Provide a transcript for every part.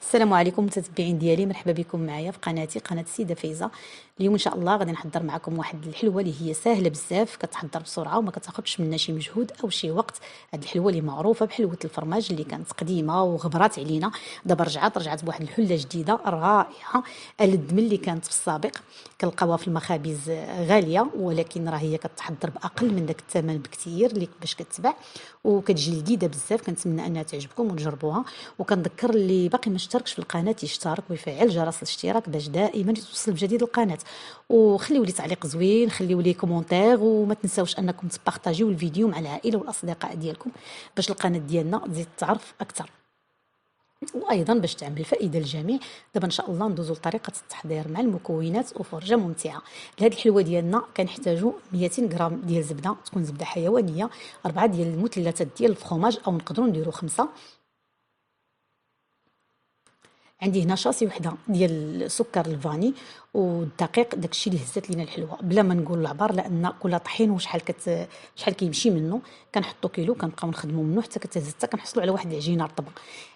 السلام عليكم متتبعين ديالي، مرحبا بكم معايا في قناتي قناه السيده فايزه. اليوم ان شاء الله غادي نحضر معكم واحد الحلوه اللي هي سهله بزاف، كتحضر بسرعه وما كتاخذش منا شي مجهود او شي وقت. هاد الحلوه اللي معروفه بحلوه الفرماج اللي كانت قديمه وغبرات علينا، دابا رجعت بواحد الحله جديده رائعه، ألد من اللي كانت في السابق. كنلقاوها في المخابز غاليه، ولكن راه هي كتحضر باقل من داك الثمن بكثير اللي باش كتباع، وكتجي لذيذه بزاف. كنتمنى انها تعجبكم وتجربوها. وكنذكر اللي باقي ما اشتركش في القناه يشترك ويفعل جرس الاشتراك باش دائما يتوصل بجديد القناه. وخليوا لي تعليق زوين، خليوا لي كومونتير، وما تنساوش انكم تبارطاجيو الفيديو مع العائله والاصدقاء ديالكم باش القناه ديالنا تزيد تعرف اكثر، وايضا باش تعمل فائده للجميع. دابا ان شاء الله ندوزو لطريقه التحضير مع المكونات وفرجه ممتعه. لهاد الحلوه ديالنا كنحتاجو 200 غرام ديال زبده، تكون زبده حيوانيه، 4 ديال المثلثات ديال الفرماج او نقدروا نديرو 5. عندي هنا شاصي وحده ديال السكر الفاني والدقيق، داكشي اللي هزات لينا الحلوه بلا ما نقول العبار، لان كل طحين وشحال شحال كيمشي منه. كنحطو كيلو كنبقاو نخدمو منه حتى كتهز، حتى كنحصلوا على واحد العجينه رطبه.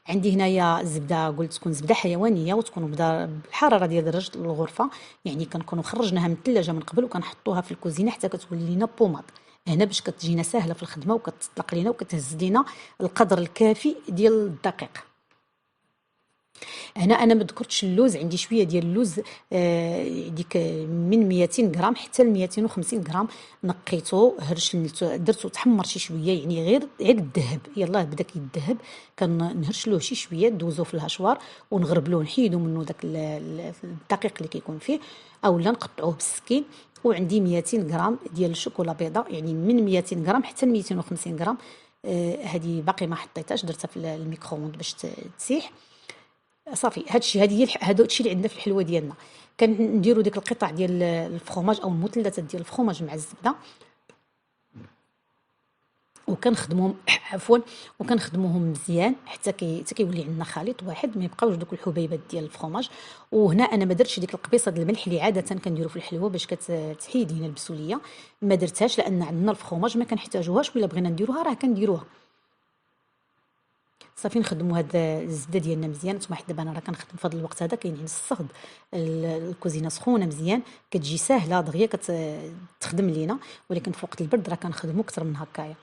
عندي هنايا الزبده، قلت تكون زبده حيوانيه وتكون بالحراره ديال درجه الغرفه، يعني كنكونوا خرجناها من الثلاجه من قبل وكنحطوها في الكوزينه حتى كتولي لينا بوماط. هنا باش كتجينا سهله في الخدمه وكتطلق لينا وكتهز لينا القدر الكافي ديال الدقيق. هنا انا ما ذكرتش اللوز، عندي شويه ديال اللوز، ديك من 200 غرام حتى ل 250 غرام. نقيته درتو تحمر شي شويه، يعني غير الذهب، يلاه بدا كيذهب. كنهرشلوه شي شويه، ندوزوه في الهشوار ونغربلوه، نحيدو منه داك الدقيق اللي كيكون فيه، اولا نقطعوه بالسكين. وعندي 200 غرام ديال الشوكولا بيضاء، يعني من 200 غرام حتى ل 250 غرام. هذه باقي ما حطيتهاش، درتها في الميكرووند باش تسيح. صافي هادشي، هادو هادشي اللي عندنا في الحلوه ديالنا. كنديروا ديك القطع ديال الفرماج او المثلثات ديال الفرماج مع الزبده، وكنخدموهم عفوا وكنخدموهم مزيان حتى كيولي عندنا خليط واحد، ما يبقاوش دوك الحبيبات ديال الفرماج. وهنا انا ما درتش ديك القبيصه ديال الملح اللي عاده كنديروا في الحلوه باش كتحيد لينا البسوليه، ما درتهاش لان عندنا الفرماج ما كنحتاجوهاش، ولا بغينا نديروها راه كنديروها. صافي نخدموا هاد الزبده ديالنا مزيان. نتوما حيت دابا انا راه كنخدم في هذا الوقت هذا، كاين عندي الصهد، الكوزينه سخونه مزيان، كتجي ساهله دغيا كتخدم لينا، ولكن في وقت البرد راه كنخدموا اكثر من هكايا.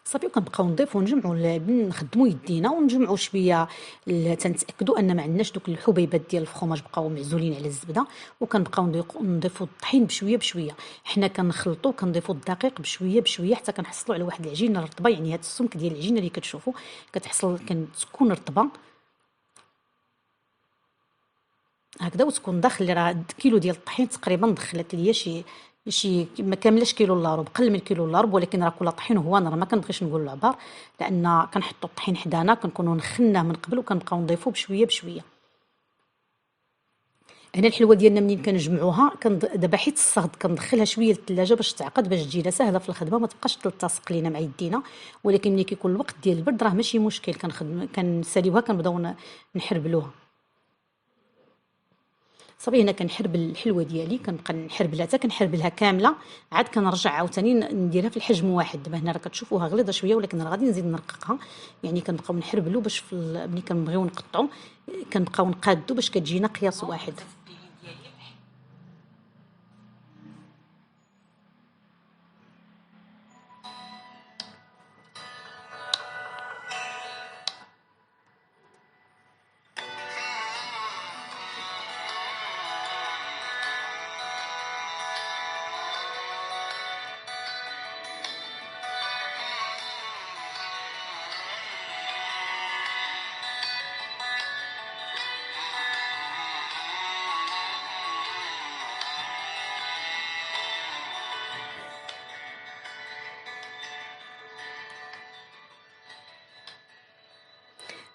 صافي وكنبقاو نضيفو ونجمعو نخدمو يدينا ونجمعو شويه تنتاكدوا ان ما عندناش دوك الحبيبات ديال الفرماج بقاو معزولين على الزبده. وكنبقاو نضيفو الطحين بشويه بشويه، حنا كنخلطو كنضيفو الدقيق بشويه بشويه حتى كنحصلوا على واحد العجينه رطبه، يعني هذا السمك ديال العجينه اللي كتشوفوا كتحصل كتكون رطبه هكذا وتكون داخل. راه كيلو ديال الطحين تقريبا دخلت ليا شي ما كاملاش كيلو الا ربع، قل من كيلو الا ربع، ولكن راه كل طحين هو انا راه ما كنبغيش نقول العبار، لان كنحطوا الطحين حدانا كنكونوا نخناه من قبل وكنبقاو نضيفوه بشويه بشويه. هنا الحلوه ديالنا منين كنجمعوها دابا حيت الصهد كندخلها شويه للثلاجه باش تعقد، باش تجينا سهله في الخدمه ما تبقاش تلتصق لينا مع يدينا. ولكن ملي كيكون الوقت ديال البرد راه ماشي مشكل، كنساليوها كنبداو نحربلوها. صافي هنا كنحربل الحلوه ديالي، كنبقى نحربلها حتى كنحربلها كامله، عاد كنرجع عاوتاني نديرها في الحجم واحد. دابا هنا راه كتشوفوها غليظه شويه، ولكن راه غادي نزيد نرققها، يعني كنبقاو نحربلو باش ملي كنبغيو نقطعو كنبقاو نقادو باش كتجينا قياس واحد.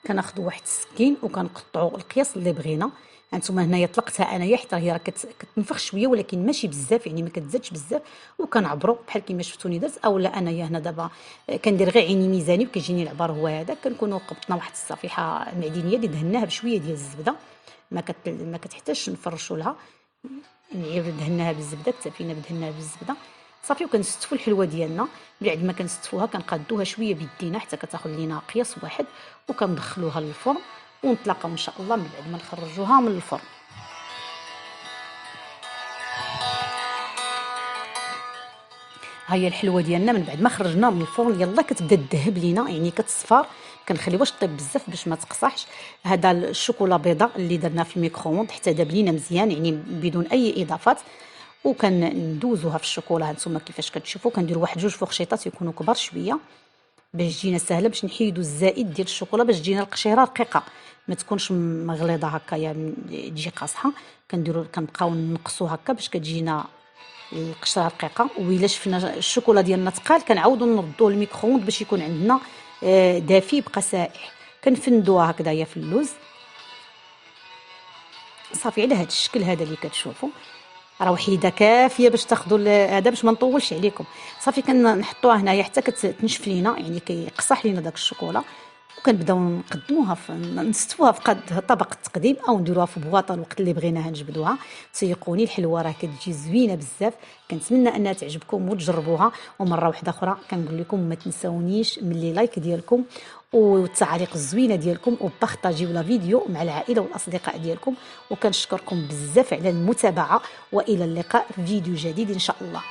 كناخذ واحد السكين وكنقطعوا القياس اللي بغينا. هانتوما هنايا طلقتها انايا حتى هي راه كتنفخ شويه، ولكن ماشي بزاف، يعني ما كتزادش بزاف. وكنعبروا بحال كيما شفتوني درت، اولا انايا هنا دابا كندير غير عيني ميزاني وكيجيني العبار هو هذا. كنكونوا قبطنا واحد الصفيحه معدنيه اللي دهناها بشويه ديال الزبده، ما كتحتاجش نفرشوا لها، نعير دهناها بالزبده، اكتفينا بدهناها بالزبده. صافي. وكنستفوا الحلوه ديالنا. بعد ما كنستفوها كنقادوها شويه بيدينا حتى كتاخذ لينا قياس واحد، وكندخلوها للفرن ونتلاقاو ان شاء الله من بعد ما نخرجوها من الفرن. ها هي الحلوه ديالنا من بعد ما خرجنا من الفرن يلا كتبدا تذهب لينا، يعني كتصفر. كنخليوهاش طيب بزاف باش ما تقصحش. هذا الشوكولا بيضاء اللي درنا في الميكرووند حتى داب لينا مزيان، يعني بدون اي اضافات. وكندوزوها في الشوكولا. هانتوما كيفاش كتشوفوا كندير واحد جوج فورشيطات يكونوا كبار شويه باش تجينا سهله، باش نحيدوا الزائد ديال الشوكولا، باش تجينا القشيره رقيقه ما تكونش مغليظه هكايا تجي قاصحه. كنبقاو نقصوا هكا باش كتجينا القشره رقيقه. وإلا شفنا الشوكولا ديالنا تقال كنعاودوا نردوه للميكرووند باش يكون عندنا دافي يبقى سائح. كنفندوها هكذايا في اللوز صافي على هذا الشكل هذا اللي كتشوفوا. راه وحيده كافيه باش تاخذوا هذا باش ما نطولش عليكم. صافي كنحطوها هنايا حتى كتنشف لينا، يعني كيقصح لينا داك الشوكولا. وكنبداو نقدموها نستفوها في طبق التقديم، او نديروها في بواطه الوقت اللي بغيناها نجبدوها. تيقوني الحلوه راه كتجي زوينه بزاف. كنتمنى انها تعجبكم وتجربوها. ومره واحده اخرى كنقول لكم ما تنساونيش من لي لايك ديالكم والتعاليق الزوينه ديالكم، وبارطاجيو لا فيديو مع العائله والاصدقاء ديالكم. وكنشكركم بزاف على المتابعه، والى اللقاء في فيديو جديد ان شاء الله.